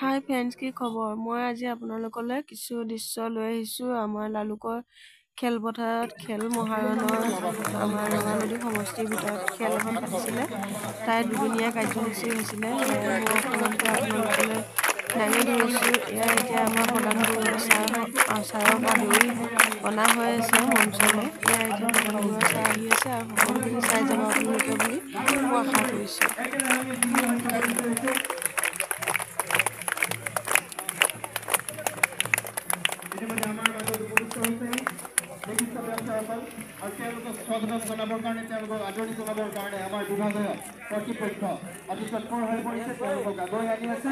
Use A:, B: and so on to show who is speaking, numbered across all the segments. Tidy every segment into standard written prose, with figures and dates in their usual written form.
A: হাই friends, কি খবৰ? মই আজি আপোনালোকলৈ কিছু দৃশ্য লৈ আহিছোঁ আমাৰ লালুকৰ খেলপথাৰত খেল মহাৰণৰ আমাৰ ৰঙানদী সমষ্টিৰ ভিতৰত খেল এখন পাতিছিলে। তাই দুদিনীয়া কাৰ্যসূচী হৈছিলে। সেয়ে মই অকণমানকৈ আপোনালোকলৈ দাঙি ধৰিছোঁ। এয়া এতিয়া আমাৰ প্ৰধান বৰুৱা ছাৰক আদৰি অনা হৈ আছে মঞ্চলৈ। এয়া এতিয়া প্ৰধান বৰুৱা ছাৰ আহি আছে আৰু সকলোখিনি চাই যাব আপোনালোকে বুলি মই আশা কৰিছোঁ।
B: ইতিমধ্যে আমাৰ মাজত উপস্থিত হৈছে বিশিষ্ট ব্যক্তিসকল আৰু তেওঁলোকক স্বাগতম জনাবৰ কাৰণে তেওঁলোকক আদৰণি জনাবৰ কাৰণে আমাৰ বিভাগীয় কৰ্তৃপক্ষ অতি তৎপৰ হৈ পৰিছে। তেওঁলোকক আগুৱাই আনি আছে।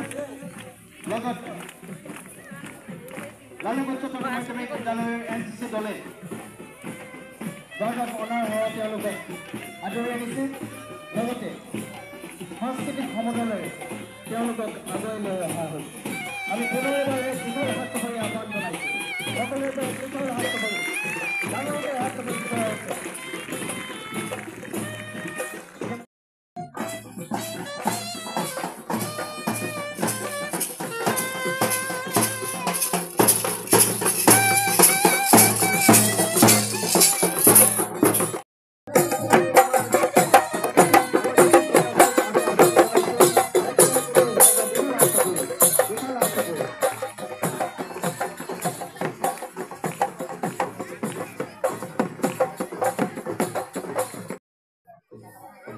B: লগত লালুক উচ্চতৰ মাধ্যমিক বিদ্যালয়ৰ NCC দলে গাৰ্ড অফ অনাৰ হৈ তেওঁলোকক আদৰি আনিছে। লগতে সাংস্কৃতিক সমদলেৰে তেওঁলোকক আগুৱাই লৈ অহা হৈছে। আমি পুনৰবাৰ কৃষক হাত ধৰি আহ্বান জনাইছোঁ। সকলোৰে কৃষক হাত ধৰি ডাঙৰকে হাত ধৰি কৰা হৈছে।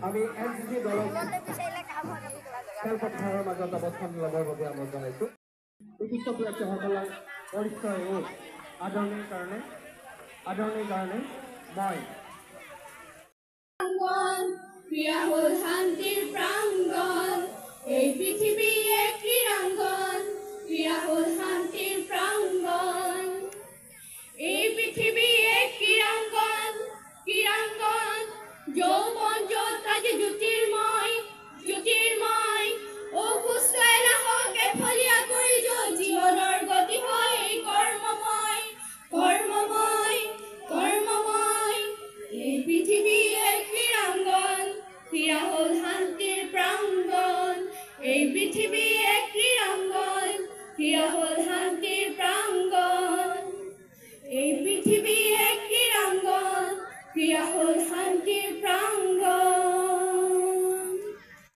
B: আমি NCC দলক খেলপথাৰৰ মাজত অৱস্থান ল'বৰ বাবে আমাক জনাইছোঁ। বিশিষ্ট ব্যক্তিসকলক পৰিচয় ও আদৰণিৰ কাৰণে মই
C: ক্ৰীড়া হ'ল শান্তিৰ প্ৰাংগণ, এই পৃথিৱী এক ক্ৰীড়াংগণ। ক্ৰীড়া হ'ল শান্তিৰ প্ৰাংগণ, এই পৃথিৱী এক ক্ৰীড়াংগণ। ক্ৰীড়াংগণ যৌৱন য'ত আজি জ্যোতিৰ্ময় অসুস্থই নাহক এফলীয়া কৰি য'ত জীৱনৰ গতি হয় কৰ্মময়। এই পৃথিৱী এক ক্ৰীড়াংগণ, ক্ৰীড়া হ'ল শান্তিৰ প্ৰাংগণ। এই পৃথিৱী এক ক্ৰীড়াংগণ, ক্ৰীড়া হ'ল শান্তিৰ প্ৰাংগণ। এই পৃথিৱী এক ক্ৰীড়াংগণ, ক্ৰীড়া হ'ল শান্তিৰ প্ৰাংগণ।